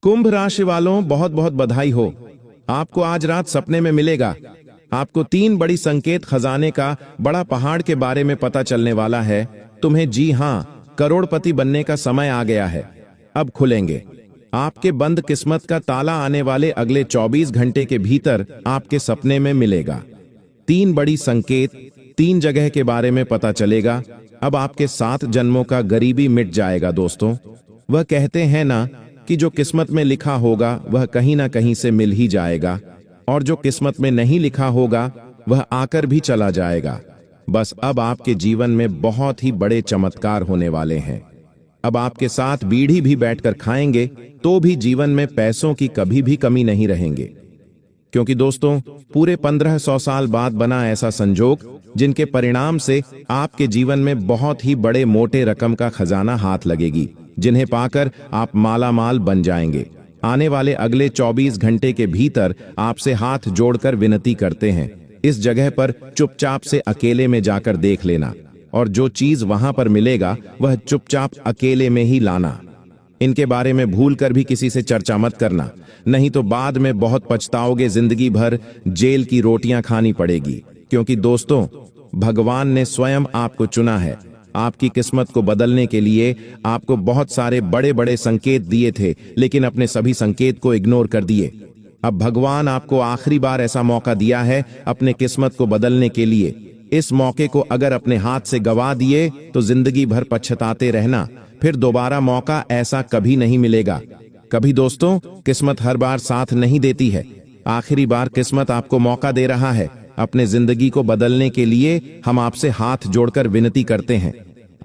कुंभ राशि वालों, बहुत बहुत बधाई हो। आपको आज रात सपने में मिलेगा। आपको 3 बड़ी संकेत खजाने का बड़ा पहाड़ के बारे में पता चलने वाला है। तुम्हें, जी हां, करोड़पति बनने का समय आ गया है। अब खुलेंगे आपके बंद किस्मत का ताला। आने वाले अगले 24 घंटे के भीतर आपके सपने में मिलेगा। 3 बड़ी संकेत, 3 जगह के बारे में पता चलेगा। अब आपके 7 जन्मों का गरीबी मिट जाएगा। दोस्तों, वह कहते हैं ना कि जो किस्मत में लिखा होगा वह कहीं ना कहीं से मिल ही जाएगा, और जो किस्मत में नहीं लिखा होगा वह आकर भी चला जाएगा। बस अब आपके जीवन में बहुत ही बड़े चमत्कार होने वाले हैं। अब आपके साथ बीड़ी भी बैठकर खाएंगे तो भी जीवन में पैसों की कभी भी कमी नहीं रहेंगे। क्योंकि दोस्तों, पूरे 1500 साल बाद बना ऐसा संजोग जिनके परिणाम से आपके जीवन में बहुत ही बड़े मोटे रकम का खजाना हाथ लगेगी, जिन्हें पाकर आप माला माल बन जाएंगे। आने वाले अगले 24 घंटे के भीतर आपसे हाथ जोड़कर विनती करते हैं, इस जगह पर चुपचाप से अकेले में जाकर देख लेना, और जो चीज वहां पर मिलेगा वह चुपचाप अकेले में ही लाना। इनके बारे में भूल कर भी किसी से चर्चा मत करना, नहीं तो बाद में बहुत पछताओगे। जिंदगी भर जेल की रोटियां खानी पड़ेगी। क्योंकि दोस्तों, भगवान ने स्वयं आपको चुना है। आपकी किस्मत को बदलने के लिए आपको बहुत सारे बड़े बड़े संकेत दिए थे, लेकिन अपने सभी संकेत को इग्नोर कर दिए। अब भगवान आपको आखिरी बार ऐसा मौका दिया है अपने किस्मत को बदलने के लिए। इस मौके को अगर अपने हाथ से गवा दिए तो जिंदगी भर पछताते रहना। फिर दोबारा मौका ऐसा कभी नहीं मिलेगा। कभी दोस्तों, किस्मत हर बार साथ नहीं देती है। आखिरी बार किस्मत आपको मौका दे रहा है अपने जिंदगी को बदलने के लिए। हम आपसे हाथ जोड़कर विनती करते हैं,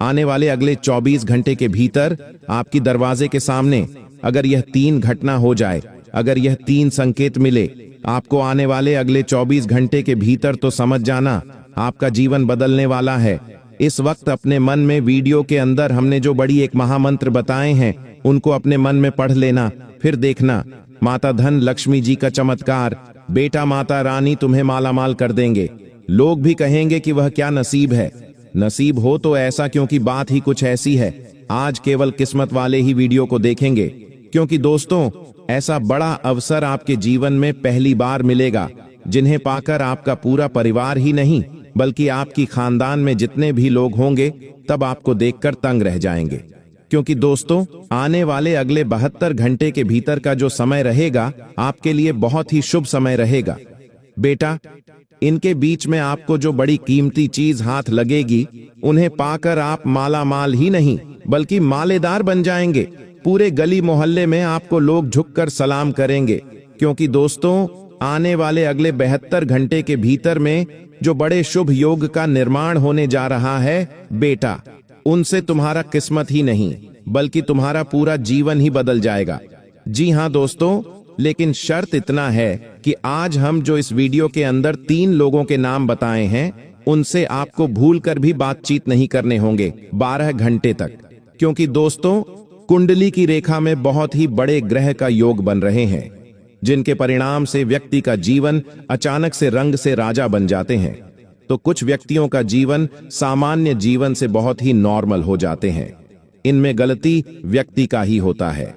आने वाले अगले 24 घंटे के भीतर आपकी दरवाजे के सामने अगर यह 3 घटना हो जाए, अगर यह 3 संकेत मिले आपको आने वाले अगले 24 घंटे के भीतर, तो समझ जाना आपका जीवन बदलने वाला है। इस वक्त अपने मन में वीडियो के अंदर हमने जो बड़ी एक महामंत्र बताए हैं उनको अपने मन में पढ़ लेना। फिर देखना माता धन लक्ष्मी जी का चमत्कार। बेटा, माता रानी तुम्हें मालामाल कर देंगे। लोग भी कहेंगे कि वह क्या नसीब है। नसीब हो तो ऐसा, क्योंकि बात ही कुछ ऐसी है। आज केवल किस्मत वाले ही वीडियो को देखेंगे, क्योंकि दोस्तों, ऐसा बड़ा अवसर आपके जीवन में पहली बार मिलेगा, जिन्हें पाकर आपका पूरा परिवार ही नहीं बल्कि आपकी खानदान में जितने भी लोग होंगे तब आपको देखकर तंग रह जाएंगे। क्योंकि दोस्तों, आने वाले अगले 72 घंटे के भीतर का जो समय रहेगा आपके लिए बहुत ही शुभ समय रहेगा। बेटा, इनके बीच में आपको जो बड़ी कीमती चीज हाथ लगेगी उन्हें पाकर आप माला माल ही नहीं बल्कि मालेदार बन जाएंगे। पूरे गली मोहल्ले में आपको लोग झुककर सलाम करेंगे। क्योंकि दोस्तों, आने वाले अगले 72 घंटे के भीतर में जो बड़े शुभ योग का निर्माण होने जा रहा है बेटा, उनसे तुम्हारा किस्मत ही नहीं बल्कि तुम्हारा पूरा जीवन ही बदल जाएगा। जी हां दोस्तों, लेकिन शर्त इतना है कि आज हम जो इस वीडियो के अंदर 3 लोगों के नाम बताए हैं उनसे आपको भूलकर भी बातचीत नहीं करने होंगे 12 घंटे तक। क्योंकि दोस्तों, कुंडली की रेखा में बहुत ही बड़े ग्रह का योग बन रहे हैं, जिनके परिणाम से व्यक्ति का जीवन अचानक से रंग से राजा बन जाते हैं। तो कुछ व्यक्तियों का जीवन सामान्य जीवन से बहुत ही नॉर्मल हो जाते हैं। इनमें गलती व्यक्ति का ही होता है।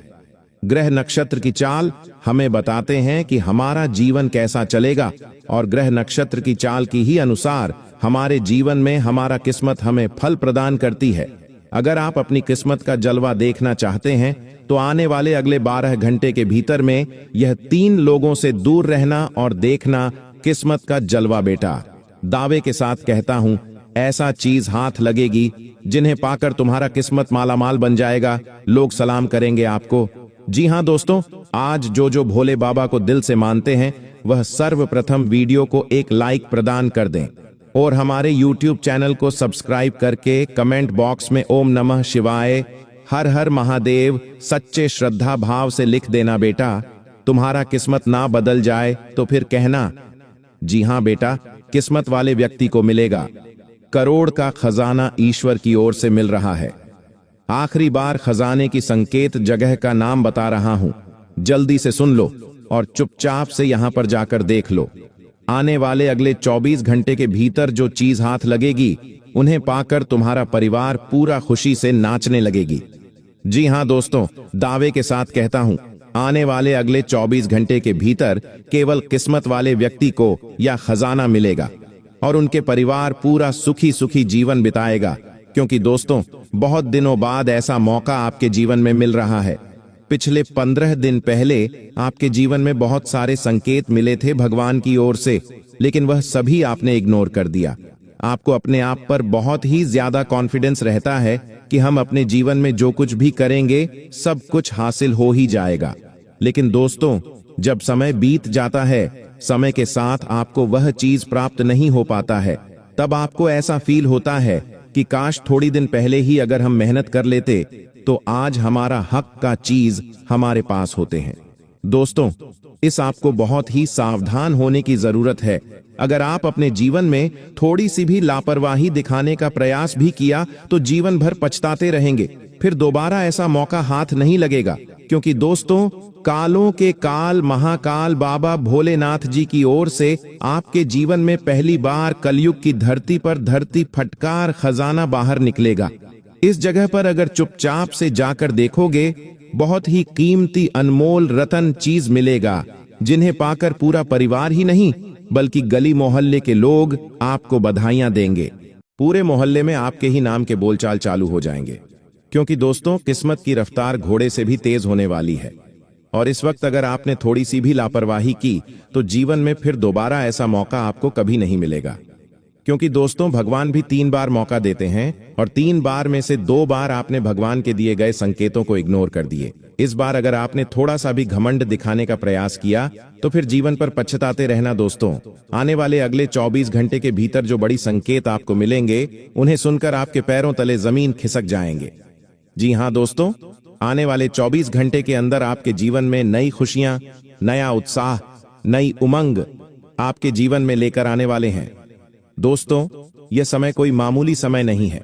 ग्रह नक्षत्र की चाल हमें बताते हैं कि हमारा जीवन कैसा चलेगा, और ग्रह नक्षत्र की चाल की ही अनुसार हमारे जीवन में हमारा किस्मत हमें फल प्रदान करती है। अगर आप अपनी किस्मत का जलवा देखना चाहते हैं तो आने वाले अगले 12 घंटे के भीतर में यह 3 लोगों से दूर रहना और देखना किस्मत का जलवा। बेटा, दावे के साथ कहता हूं, ऐसा चीज हाथ लगेगी जिन्हें पाकर तुम्हारा किस्मत मालामाल बन जाएगा। लोग सलाम करेंगे आपको। जी हां दोस्तों, आज जो भोले बाबा को दिल से मानते हैं वह सर्वप्रथम वीडियो को एक लाइक प्रदान कर दें, और हमारे YouTube चैनल को सब्सक्राइब करके कमेंट बॉक्स में ओम नमः शिवाय, हर हर महादेव सच्चे श्रद्धा भाव से लिख देना। बेटा, तुम्हारा किस्मत ना बदल जाए तो फिर कहना। जी हां बेटा, किस्मत वाले व्यक्ति को मिलेगा। करोड़ का खजाना ईश्वर की ओर से मिल रहा है। आखिरी बार खजाने की संकेत जगह का नाम बता रहा हूं, जल्दी से सुन लो और चुपचाप से यहां पर जाकर देख लो। आने वाले अगले 24 घंटे के भीतर जो चीज हाथ लगेगी उन्हें पाकर तुम्हारा परिवार पूरा खुशी से नाचने लगेगी। जी हां दोस्तों, दावे के साथ कहता हूं, आने वाले अगले 24 घंटे के भीतर केवल किस्मत वाले व्यक्ति को यह खजाना मिलेगा और उनके परिवार पूरा सुखी सुखी जीवन बिताएगा, क्योंकि दोस्तों बहुत दिनों बाद ऐसा मौका आपके जीवन में मिल रहा है। पिछले 15 दिन पहले आपके जीवन में बहुत सारे संकेत मिले थे भगवान की ओर से, लेकिन वह सभी आपने इग्नोर कर दिया। आपको अपने आप पर बहुत ही ज्यादा कॉन्फिडेंस रहता है कि हम अपने जीवन में जो कुछ भी करेंगे सब कुछ हासिल हो ही जाएगा। लेकिन दोस्तों जब समय बीत जाता है, समय के साथ आपको वह चीज प्राप्त नहीं हो पाता है, तब आपको ऐसा फील होता है कि काश थोड़ी दिन पहले ही अगर हम मेहनत कर लेते तो आज हमारा हक का चीज हमारे पास होते हैं। दोस्तों इस आपको बहुत ही सावधान होने की जरूरत है। अगर आप अपने जीवन में थोड़ी सी भी लापरवाही दिखाने का प्रयास भी किया तो जीवन भर पछताते रहेंगे, फिर दोबारा ऐसा मौका हाथ नहीं लगेगा। क्योंकि दोस्तों कालों के काल महाकाल बाबा भोलेनाथ जी की ओर से आपके जीवन में पहली बार कलयुग की धरती पर धरती फटकार खजाना बाहर निकलेगा। इस जगह पर अगर चुपचाप से जाकर देखोगे बहुत ही कीमती अनमोल रतन चीज मिलेगा, जिन्हें पाकर पूरा परिवार ही नहीं बल्कि गली मोहल्ले के लोग आपको बधाइयां देंगे। पूरे मोहल्ले में आपके ही नाम के बोलचाल चालू हो जाएंगे, क्योंकि दोस्तों किस्मत की रफ्तार घोड़े से भी तेज होने वाली है। और इस वक्त अगर आपने थोड़ी सी भी लापरवाही की तो जीवन में फिर दोबारा ऐसा मौका आपको कभी नहीं मिलेगा। क्योंकि दोस्तों भगवान भी 3 बार मौका देते हैं और 3 बार में से 2 बार आपने भगवान के दिए गए संकेतों को इग्नोर कर दिए। इस बार अगर आपने थोड़ा सा भी घमंड दिखाने का प्रयास किया तो फिर जीवन पर पछताते रहना। दोस्तों आने वाले अगले 24 घंटे के भीतर जो बड़ी संकेत आपको मिलेंगे उन्हें सुनकर आपके पैरों तले जमीन खिसक जाएंगे। जी हाँ दोस्तों, आने वाले 24 घंटे के अंदर आपके जीवन में नई खुशियां, नया उत्साह, नई उमंग आपके जीवन में लेकर आने वाले हैं। दोस्तों यह समय कोई मामूली समय नहीं है।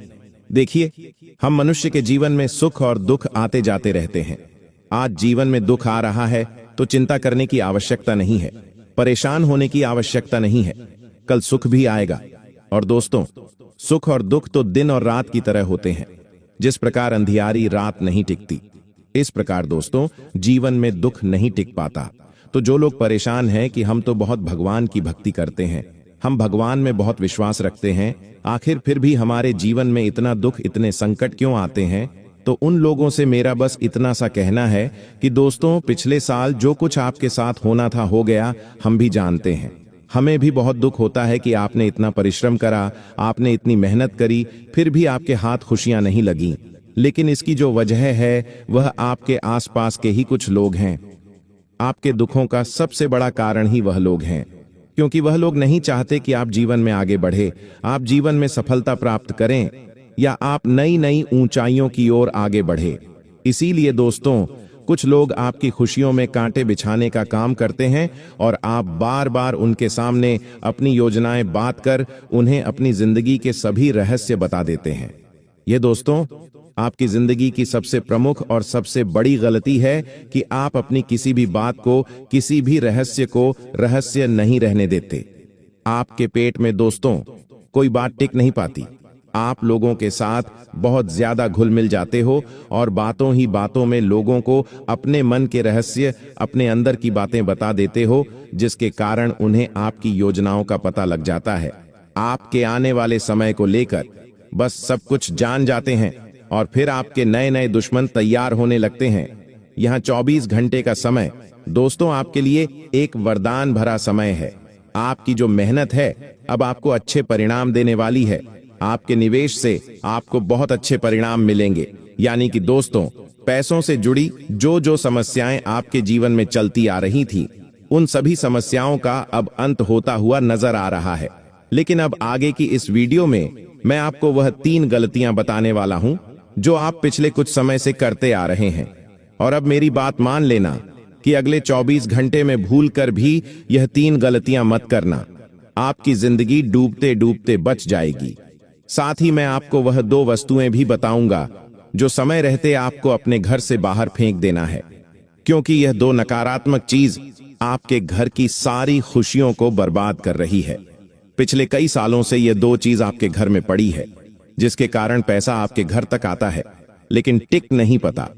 देखिए हम मनुष्य के जीवन में सुख और दुख आते जाते रहते हैं। आज जीवन में दुख आ रहा है तो चिंता करने की आवश्यकता नहीं है, परेशान होने की आवश्यकता नहीं है, कल सुख भी आएगा। और दोस्तों सुख और दुख तो दिन और रात की तरह होते हैं। जिस प्रकार अंधियारी रात नहीं टिकती, इस प्रकार दोस्तों जीवन में दुख नहीं टिक पाता। तो जो लोग परेशान हैं कि हम तो बहुत भगवान की भक्ति करते हैं, हम भगवान में बहुत विश्वास रखते हैं, आखिर फिर भी हमारे जीवन में इतना दुख इतने संकट क्यों आते हैं, तो उन लोगों से मेरा बस इतना सा कहना है कि दोस्तों पिछले साल जो कुछ आपके साथ होना था हो गया, हम भी जानते हैं। हमें भी बहुत दुख होता है कि आपने इतना परिश्रम करा, आपने इतनी मेहनत करी, फिर भी आपके हाथ खुशियां नहीं लगीं। लेकिन इसकी जो वजह है वह आपके आसपास के ही कुछ लोग हैं। आपके दुखों का सबसे बड़ा कारण ही वह लोग हैं, क्योंकि वह लोग नहीं चाहते कि आप जीवन में आगे बढ़े, आप जीवन में सफलता प्राप्त करें या आप नई नई ऊंचाइयों की ओर आगे बढ़े। इसीलिए दोस्तों कुछ लोग आपकी खुशियों में कांटे बिछाने का काम करते हैं और आप बार बार उनके सामने अपनी योजनाएं बात कर उन्हें अपनी जिंदगी के सभी रहस्य बता देते हैं। ये दोस्तों आपकी जिंदगी की सबसे प्रमुख और सबसे बड़ी गलती है कि आप अपनी किसी भी बात को, किसी भी रहस्य को रहस्य नहीं रहने देते। आपके पेट में दोस्तों कोई बात टिक नहीं पाती। आप लोगों के साथ बहुत ज्यादा घुल मिल जाते हो और बातों ही बातों में लोगों को अपने मन के रहस्य, अपने अंदर की बातें बता देते हो, जिसके कारण उन्हें आपकी योजनाओं का पता लग जाता है। आपके आने वाले समय को लेकर बस सब कुछ जान जाते हैं और फिर आपके नए नए दुश्मन तैयार होने लगते हैं। यहाँ 24 घंटे का समय दोस्तों आपके लिए एक वरदान भरा समय है। आपकी जो मेहनत है अब आपको अच्छे परिणाम देने वाली है। आपके निवेश से आपको बहुत अच्छे परिणाम मिलेंगे। यानी कि दोस्तों पैसों से जुड़ी जो जो समस्याएं आपके जीवन में चलती आ रही थी, उन सभी समस्याओं का अब अंत होता हुआ नजर आ रहा है। लेकिन अब आगे की इस वीडियो में मैं आपको वह 3 गलतियां बताने वाला हूं जो आप पिछले कुछ समय से करते आ रहे हैं। और अब मेरी बात मान लेना कि अगले 24 घंटे में भूल कर भी यह 3 गलतियां मत करना। आपकी जिंदगी डूबते डूबते बच जाएगी। साथ ही मैं आपको वह 2 वस्तुएं भी बताऊंगा जो समय रहते आपको अपने घर से बाहर फेंक देना है, क्योंकि यह 2 नकारात्मक चीज आपके घर की सारी खुशियों को बर्बाद कर रही है। पिछले कई सालों से यह 2 चीज आपके घर में पड़ी है, जिसके कारण पैसा आपके घर तक आता है लेकिन टिक नहीं पाता।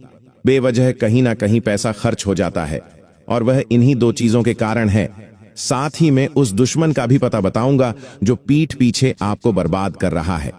बेवजह कहीं ना कहीं पैसा खर्च हो जाता है, और वह इन्हीं दो चीजों के कारण है। साथ ही मैं उस दुश्मन का भी पता बताऊंगा जो पीठ पीछे आपको बर्बाद कर रहा है।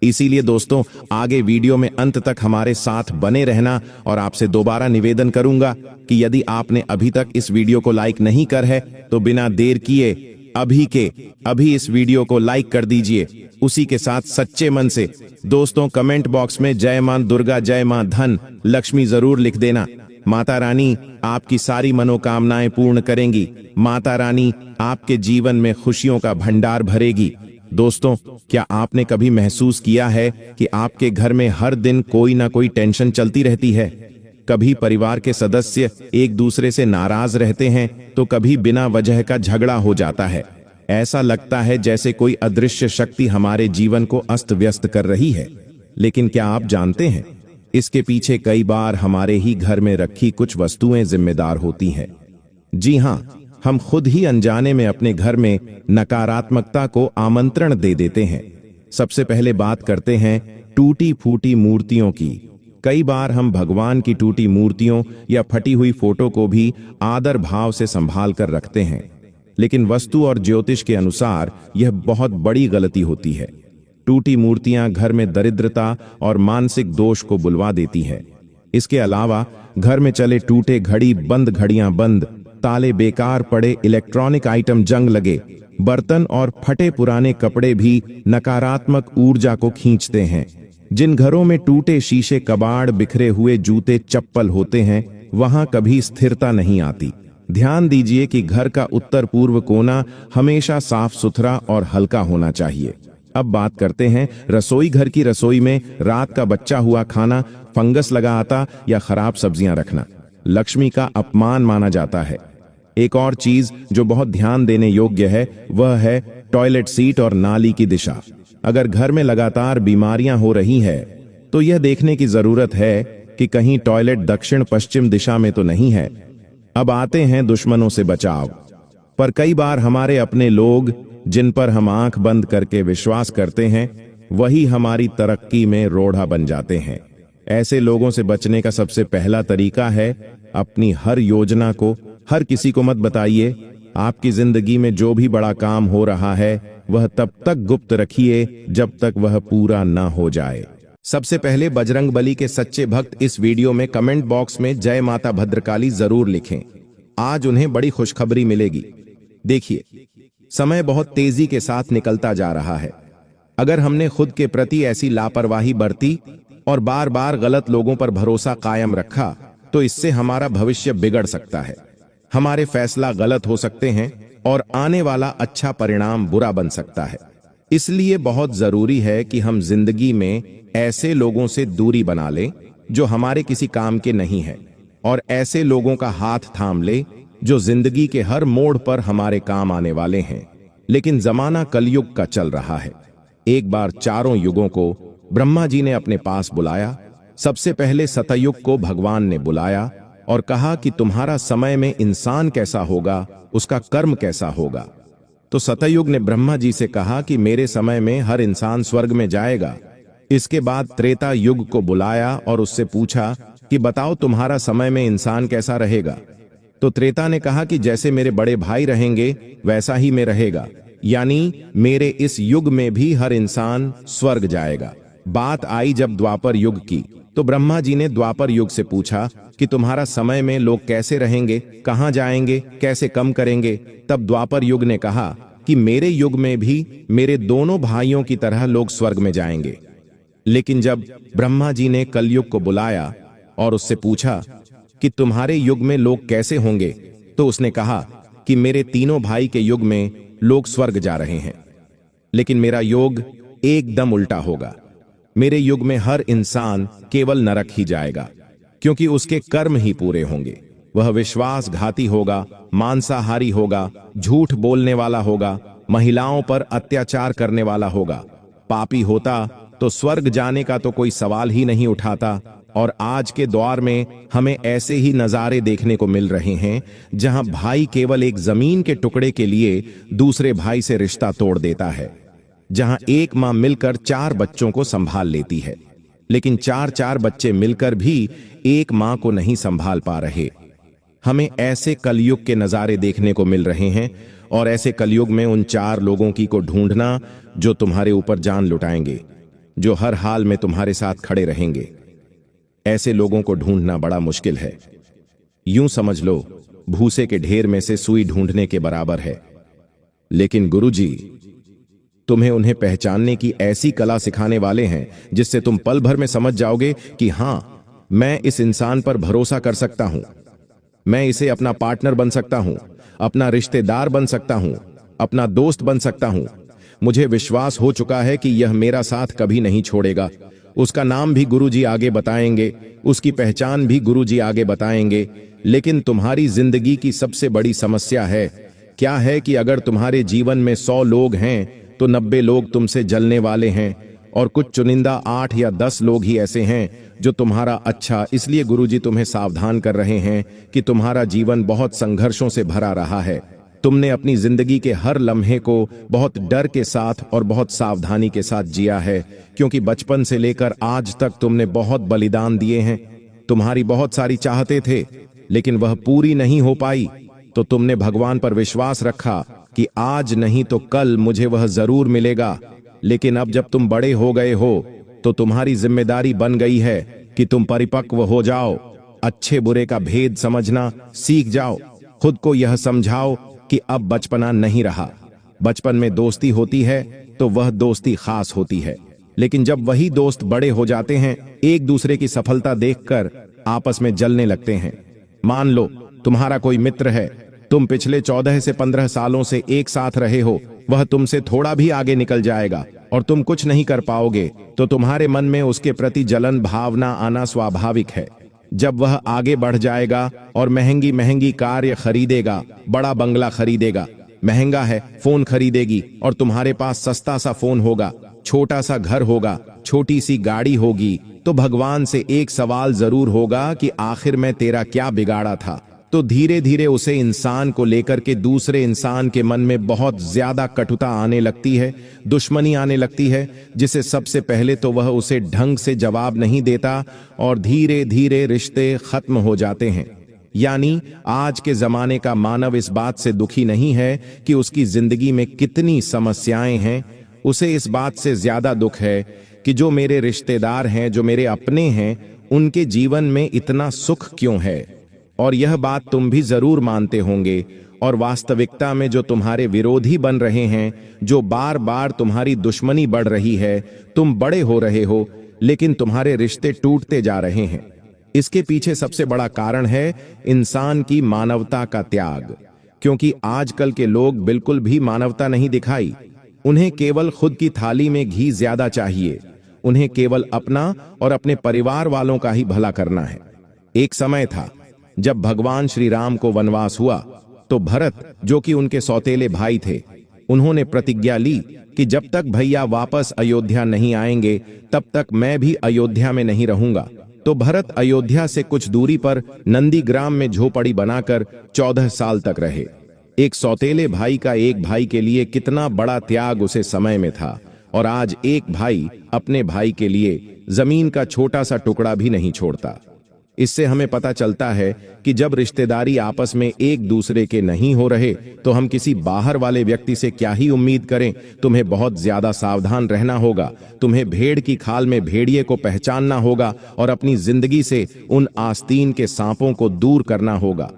इसीलिए दोस्तों, आगे वीडियो में अंत तक हमारे साथ बने रहना, और आपसे दोबारा निवेदन करूंगा कि यदि आपने अभी तक इस वीडियो को लाइक नहीं कर है तो बिना देर किए अभी इस वीडियो को लाइक कर दीजिए। उसी के साथ सच्चे मन से दोस्तों कमेंट बॉक्स में जय मां दुर्गा, जय मां धन लक्ष्मी जरूर लिख देना। माता रानी आपकी सारी मनोकामनाएं पूर्ण करेंगी। माता रानी आपके जीवन में खुशियों का भंडार भरेगी। दोस्तों, क्या आपने कभी महसूस किया है कि आपके घर में हर दिन कोई ना कोई टेंशन चलती रहती है? कभी परिवार के सदस्य एक दूसरे से नाराज रहते हैं, तो कभी बिना वजह का झगड़ा हो जाता है। ऐसा लगता है जैसे कोई अदृश्य शक्ति हमारे जीवन को अस्त व्यस्त कर रही है। लेकिन क्या आप जानते हैं, इसके पीछे कई बार हमारे ही घर में रखी कुछ वस्तुएं जिम्मेदार होती हैं। जी हां, हम खुद ही अनजाने में अपने घर में नकारात्मकता को आमंत्रण दे देते हैं। सबसे पहले बात करते हैं टूटी फूटी मूर्तियों की। कई बार हम भगवान की टूटी मूर्तियों या फटी हुई फोटो को भी आदर भाव से संभाल कर रखते हैं, लेकिन वस्तु और ज्योतिष के अनुसार यह बहुत बड़ी गलती होती है। टूटी मूर्तियां घर में दरिद्रता और मानसिक दोष को बुलवा देती है। इसके अलावा घर में चले टूटे घड़ी, बंद घड़ियां बंद, ताले बेकार पड़े, इलेक्ट्रॉनिक आइटम जंग लगे, बर्तन और फटे पुराने कपड़े भी नकारात्मक ऊर्जा को खींचते हैं। जिन घरों में टूटे शीशे, कबाड़, बिखरे हुए जूते, चप्पल होते हैं, वहां कभी स्थिरता नहीं आती। ध्यान दीजिए कि घर का उत्तर पूर्व कोना हमेशा साफ सुथरा और हल्का होना चाहिए। अब बात करते हैं रसोई घर की। रसोई में रात का बचा हुआ खाना, फंगस लगा आता या खराब सब्जियां रखना लक्ष्मी का अपमान माना जाता है। एक और चीज जो बहुत ध्यान देने योग्य है वह है टॉयलेट सीट और नाली की दिशा। अगर घर में लगातार बीमारियां हो रही है तो यह देखने की जरूरत है कि कहीं टॉयलेट दक्षिण पश्चिम दिशा में तो नहीं है। अब आते हैं दुश्मनों से बचाव पर। कई बार हमारे अपने लोग, जिन पर हम आंख बंद करके विश्वास करते हैं, वही हमारी तरक्की में रोड़ा बन जाते हैं। ऐसे लोगों से बचने का सबसे पहला तरीका है अपनी हर योजना को हर किसी को मत बताइए। आपकी जिंदगी में जो भी बड़ा काम हो रहा है वह तब तक गुप्त रखिए जब तक वह पूरा ना हो जाए। सबसे पहले बजरंगबली के सच्चे भक्त इस वीडियो में कमेंट बॉक्स में जय माता भद्रकाली जरूर लिखें। आज उन्हें बड़ी खुशखबरी मिलेगी। देखिए, समय बहुत तेजी के साथ निकलता जा रहा है। अगर हमने खुद के प्रति ऐसी लापरवाही बरती और बार बार गलत लोगों पर भरोसा कायम रखा तो इससे हमारा भविष्य बिगड़ सकता है। हमारे फैसला गलत हो सकते हैं और आने वाला अच्छा परिणाम बुरा बन सकता है। इसलिए बहुत जरूरी है कि हम जिंदगी में ऐसे लोगों से दूरी बना लें जो हमारे किसी काम के नहीं है, और ऐसे लोगों का हाथ थाम ले जो जिंदगी के हर मोड़ पर हमारे काम आने वाले हैं। लेकिन जमाना कलयुग का चल रहा है। एक बार चारों युगों को ब्रह्मा जी ने अपने पास बुलाया। सबसे पहले सतयुग को भगवान ने बुलाया और कहा कि तुम्हारा समय में इंसान कैसा होगा, उसका कर्म कैसा होगा। तो सतयुग ने ब्रह्मा जी से कहा कि मेरे समय में हर इंसान स्वर्ग में जाएगा। इसके बाद त्रेता युग को बुलाया और उससे पूछा कि बताओ तुम्हारा समय में इंसान कैसा रहेगा। तो त्रेता ने कहा कि जैसे मेरे बड़े भाई रहेंगे वैसा ही मैं रहेगा, यानी मेरे इस युग में भी हर इंसान स्वर्ग जाएगा। बात आई जब द्वापर युग की, तो ब्रह्मा जी ने द्वापर युग से पूछा कि तुम्हारा समय में लोग कैसे रहेंगे, कहां जाएंगे, कैसे कम करेंगे। तब द्वापर युग ने कहा कि मेरे युग में भी मेरे दोनों भाइयों की तरह लोग स्वर्ग में जाएंगे। लेकिन जब ब्रह्मा जी ने कलयुग को बुलाया और उससे पूछा कि तुम्हारे युग में लोग कैसे होंगे, तो उसने कहा कि मेरे तीनों भाई के युग में लोग स्वर्ग जा रहे हैं, लेकिन मेरा योग एकदम उल्टा होगा। मेरे युग में हर इंसान केवल नरक ही जाएगा, क्योंकि उसके कर्म ही पूरे होंगे। वह विश्वासघाती होगा, मांसाहारी होगा, झूठ बोलने वाला होगा, महिलाओं पर अत्याचार करने वाला होगा। पापी होता तो स्वर्ग जाने का तो कोई सवाल ही नहीं उठाता। और आज के दौर में हमें ऐसे ही नजारे देखने को मिल रहे हैं जहां भाई केवल एक जमीन के टुकड़े के लिए दूसरे भाई से रिश्ता तोड़ देता है, जहां एक मां मिलकर 4 बच्चों को संभाल लेती है। लेकिन चार चार बच्चे मिलकर भी एक मां को नहीं संभाल पा रहे। हमें ऐसे कलयुग के नजारे देखने को मिल रहे हैं, और ऐसे कलयुग में उन चार लोगों की को ढूंढना जो तुम्हारे ऊपर जान लुटाएंगे, जो हर हाल में तुम्हारे साथ खड़े रहेंगे। ऐसे लोगों को ढूंढना बड़ा मुश्किल है। यूं समझ लो, भूसे के ढेर में से सुई ढूंढने के बराबर है। लेकिन गुरुजी तुम्हें उन्हें पहचानने की ऐसी कला सिखाने वाले हैं जिससे तुम पल भर में समझ जाओगे कि हां, मैं इस इंसान पर भरोसा कर सकता हूं, मैं इसे अपना पार्टनर बन सकता हूं, अपना रिश्तेदार बन सकता हूं, अपना दोस्त बन सकता हूं। मुझे विश्वास हो चुका है कि यह मेरा साथ कभी नहीं छोड़ेगा। उसका नाम भी गुरुजी आगे बताएंगे, उसकी पहचान भी गुरुजी आगे बताएंगे। लेकिन तुम्हारी जिंदगी की सबसे बड़ी समस्या है क्या है कि अगर तुम्हारे जीवन में 100 लोग हैं तो 90 लोग तुमसे जलने वाले हैं, और कुछ चुनिंदा 8 या 10 लोग ही ऐसे हैं जो तुम्हारा अच्छा। इसलिए गुरुजी तुम्हें सावधान कर रहे हैं कि तुम्हारा जीवन बहुत संघर्षों से भरा रहा है। तुमने अपनी जिंदगी के हर लम्हे को बहुत डर के साथ और बहुत सावधानी के साथ जिया है, क्योंकि बचपन से लेकर आज तक तुमने बहुत बलिदान दिए हैं। तुम्हारी बहुत सारी चाहते थे, लेकिन वह पूरी नहीं हो पाई, तो तुमने भगवान पर विश्वास रखा कि आज नहीं तो कल मुझे वह जरूर मिलेगा। लेकिन अब जब तुम बड़े हो गए हो तो तुम्हारी जिम्मेदारी बन गई है कि तुम परिपक्व हो जाओ, अच्छे बुरे का भेद समझना सीख जाओ, खुद को यह समझाओ कि अब बचपना नहीं रहा। बचपन में दोस्ती होती है तो वह दोस्ती खास होती है, लेकिन जब वही दोस्त बड़े हो जाते हैं, एक दूसरे की सफलता देखकर आपस में जलने लगते हैं। मान लो तुम्हारा कोई मित्र है, तुम पिछले 14 से 15 सालों से एक साथ रहे हो, वह तुमसे थोड़ा भी आगे निकल जाएगा और तुम कुछ नहीं कर पाओगे, तो तुम्हारे मन में उसके प्रति जलन भावना आना स्वाभाविक है। जब वह आगे बढ़ जाएगा और महंगी महंगी कार खरीदेगा, बड़ा बंगला खरीदेगा, महंगा है फोन खरीदेगी, और तुम्हारे पास सस्ता सा फोन होगा, छोटा सा घर होगा, छोटी सी गाड़ी होगी, तो भगवान से एक सवाल जरूर होगा कि आखिर में तेरा क्या बिगाड़ा था। तो धीरे धीरे उसे इंसान को लेकर के दूसरे इंसान के मन में बहुत ज्यादा कटुता आने लगती है, दुश्मनी आने लगती है, जिसे सबसे पहले तो वह उसे ढंग से जवाब नहीं देता, और धीरे धीरे रिश्ते खत्म हो जाते हैं। यानी आज के जमाने का मानव इस बात से दुखी नहीं है कि उसकी जिंदगी में कितनी समस्याएं हैं, उसे इस बात से ज्यादा दुख है कि जो मेरे रिश्तेदार हैं, जो मेरे अपने हैं, उनके जीवन में इतना सुख क्यों है। और यह बात तुम भी जरूर मानते होंगे। और वास्तविकता में जो तुम्हारे विरोधी बन रहे हैं, जो बार बार तुम्हारी दुश्मनी बढ़ रही है, तुम बड़े हो रहे हो लेकिन तुम्हारे रिश्ते टूटते जा रहे हैं। इसके पीछे सबसे बड़ा कारण है इंसान की मानवता का त्याग, क्योंकि आजकल के लोग बिल्कुल भी मानवता नहीं दिखाई। उन्हें केवल खुद की थाली में घी ज्यादा चाहिए, उन्हें केवल अपना और अपने परिवार वालों का ही भला करना है। एक समय था जब भगवान श्री राम को वनवास हुआ, तो भरत, जो कि उनके सौतेले भाई थे, उन्होंने प्रतिज्ञा ली कि जब तक भैया वापस अयोध्या नहीं आएंगे तब तक मैं भी अयोध्या में नहीं रहूंगा। तो भरत अयोध्या से कुछ दूरी पर नंदीग्राम में झोपड़ी बनाकर 14 साल तक रहे। एक सौतेले भाई का एक भाई के लिए कितना बड़ा त्याग उसे समय में था, और आज एक भाई अपने भाई के लिए जमीन का छोटा सा टुकड़ा भी नहीं छोड़ता। इससे हमें पता चलता है कि जब रिश्तेदारी आपस में एक दूसरे के नहीं हो रहे, तो हम किसी बाहर वाले व्यक्ति से क्या ही उम्मीद करें। तुम्हें बहुत ज्यादा सावधान रहना होगा, तुम्हें भेड़ की खाल में भेड़िए को पहचानना होगा और अपनी जिंदगी से उन आस्तीन के सांपों को दूर करना होगा।